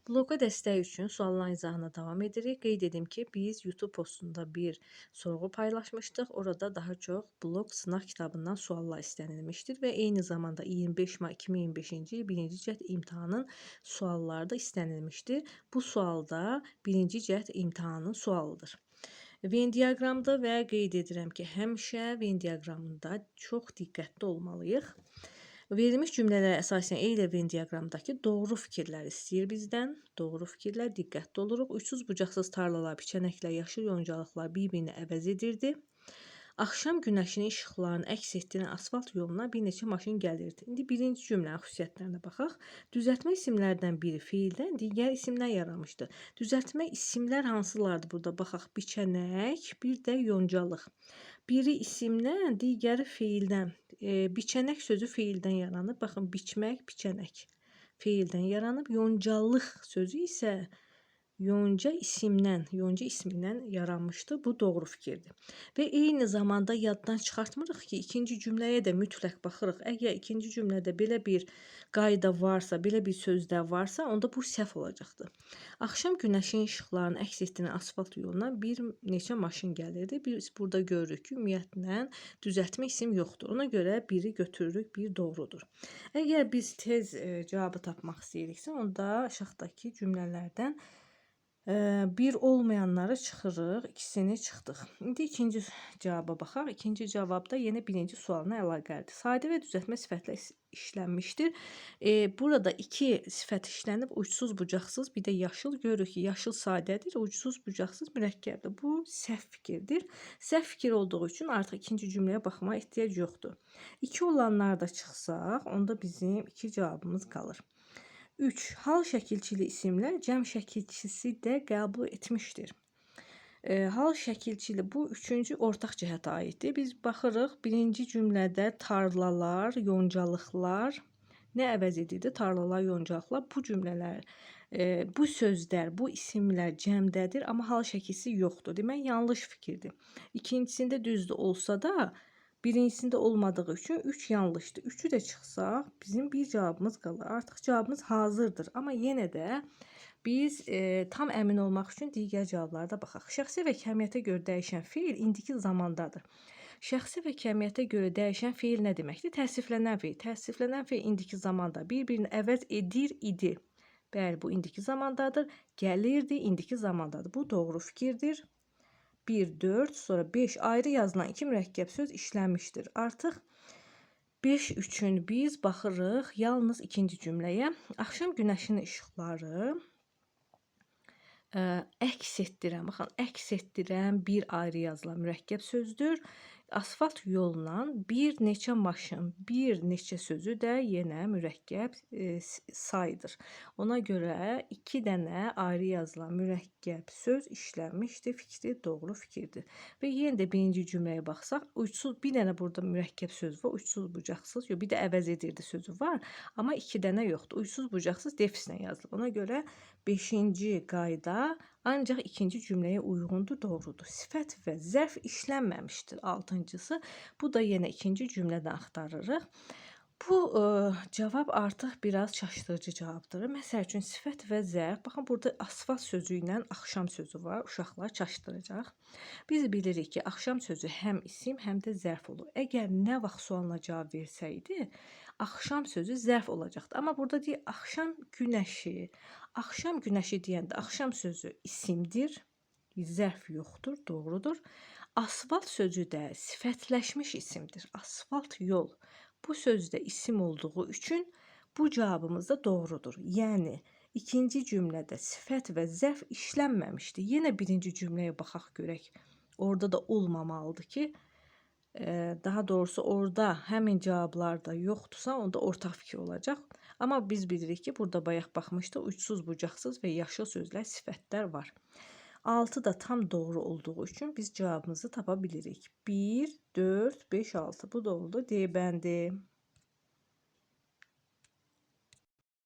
Bloqa dəstək üçün sualların izahına davam edirik. Qeyd edim ki, biz YouTube postunda bir sorğu paylaşmışdıq. Orada daha çox blok sınaq kitabından suallar istənilmişdir və eyni zamanda 25 may 2025-ci il birinci cəhd imtahanının sualları da istənilmişdir. Bu sual da birinci cəhd imtahanının sualıdır. Venn diaqramda və qeyd edirəm ki, həmişə Venn diaqramında çox diqqətli olmalıyıq. Verilmiş cümlələrə əsasən eylə Venn diaqramdakı doğru fikirlər istəyir bizdən. Doğru fikirlər, diqqətli oluruq. Uçsuz-bucaqsız tarlalar, biçənəklər, yaşıl yoncalıqlar bir-birini əvəz edirdi. Axşam günəşinin işıqlarını əks etdirən asfalt yoluna bir neçə maşın gəlirdi. İndi birinci cümlənin xüsusiyyətlərinə baxaq. Düzəltmə isimlərdən biri feildən, digər isimdən yaranmışdır. Düzəltmə isimlər hansılardır burada? Baxaq, biçənək, bir də yoncalıq. Biri isimdən, digəri feildən. Biçənək sözü feildən yaranıb. Baxın, biçmək, biçənək feildən yaranıb. Yoncalıq sözü isə yonca ismindən yaranmışdı. Bu doğru fikirdir. Və eyni zamanda yaddan çıxartmırıq ki, ikinci cümləyə də mütləq baxırıq. Əgər ikinci cümlədə belə bir qayda varsa, belə bir sözdə varsa, onda bu səhv olacaqdır. Axşam günəşin işıqlarını əks etdirən asfalt yoluna bir neçə maşın gəlirdi. Biz burada görürük ki, ümumiyyətlə düzəltmə isim yoxdur. Ona görə biri götürürük, bir doğrudur. Əgər biz tez cavabı tapmaq istəyiriksə, onda aşağıdakı cümlələrdən bir olmayanları çıxırıq, ikisini çıxdıq. İndi ikinci cavaba baxaq. İkinci cavabda yenə birinci sualına əlaqəlidir. Sadə və düzəltmə sifətlə işlənmişdir. Burada iki sifət işlənib, uçsuz-bucaqsız, bir də yaşıl. Görürük ki, yaşıl sadədir, uçsuz-bucaqsız mürəkkəbdir. Bu səhv fikirdir. Səhv fikir olduğu üçün artıq ikinci cümləyə baxmağa ehtiyac yoxdur. 2 olanlar da çıxsaq, onda bizim 2 cavabımız qalır. 3. Hal şəkilçili isimlər cəm şəkilçisi də qəbul etmişdir. Hal şəkilçili bu üçüncü ortaq cəhətə aiddir. Biz baxırıq, birinci cümlədə tarlalar, yoncalıqlar nə əvəz edirdi? Tarlalar, yoncalıqlar. Bu cümlələr, bu sözlər, bu isimlər cəmdədir, amma hal şəkilçisi yoxdur. Demək, yanlış fikirdir. İkincisində düzdür olsa da, birincisində olmadığı üçün 3 yanlışdır. 3-ü də çıxsaq, bizim bir cavabımız qalır. Artıq cavabımız hazırdır. Amma yenə də biz tam əmin olmaq üçün digər cavablara da baxaq. Şəxsi və kəmiyyətə görə dəyişən feil indiki zamandadır. Şəxsi və kəmiyyətə görə dəyişən feil nə deməkdir? Təəssüflənən feil. Təəssüflənən feil indiki zamanda bir-birini əvəz edir idi. Bəli, bu indiki zamandadır. Gəlirdi, indiki zamandadır. Bu doğru fikirdir. 1, 4, sonra 5 ayrı yazılan 2 mürəkkəb söz işlənmişdir. Artıq 5 üçün biz baxırıq yalnız ikinci cümləyə. Axşam günəşinin işıqları əks etdirən, baxın, əks etdirən bir ayrı yazılan mürəkkəb sözdür. Asfalt yolla bir neçə maşın, bir neçə sözü də yenə mürəkkəb saydır. Ona görə 2 dənə ayrı yazılan mürəkkəb söz işlənmişdir. Fikri doğru fikirdir. Və yenə də birinci cümləyə baxsaq, uçsuz bir dənə burada mürəkkəb söz var, uçsuz-bucaqsız. Yox, bir də əvəz edirdi sözü var, amma 2 dənə yoxdur. Uçsuz-bucaqsız defislə yazılıb. Ona görə 5-ci qayda ancaq ikinci cümləyə uyğundur, doğrudur. Sifət və zərf işlənməmişdir. 6-cısı. Bu da yenə ikinci cümlədən axtarırıq. Bu cavab artıq biraz çaşdırıcı cavabdır. Məsəl üçün, sifət və zərf. Baxın, burada asfalt sözü ilə axşam sözü var. Uşaqlar çaşdıracaq. Biz bilirik ki, axşam sözü həm isim, həm də zərf olur. Əgər nə vaxt sualına cavab versəydi, axşam sözü zərf olacaqdı. Amma burada deyir, axşam günəşi. Axşam günəşi deyəndə axşam sözü isimdir. Zərf yoxdur, doğrudur. Asfalt sözü də sifətləşmiş isimdir. Asfalt yol. Bu sözdə isim olduğu üçün bu cavabımız da doğrudur. Yəni, ikinci cümlədə sifət və zərf işlənməmişdir. Yenə birinci cümləyə baxaq görək. Orada da olmamalıdır ki, daha doğrusu orada həmin cavablarda yoxdursa, onda ortaq fikir olacaq. Amma biz bilirik ki, burada bayaq baxmışdıq, uçsuz-bucaqsız və yaşıl sözlər, sifətlər var. 6 da tam doğru olduğu üçün biz cavabımızı tapa bilirik. 1, 4, 5, 6. Bu da oldu D bəndi.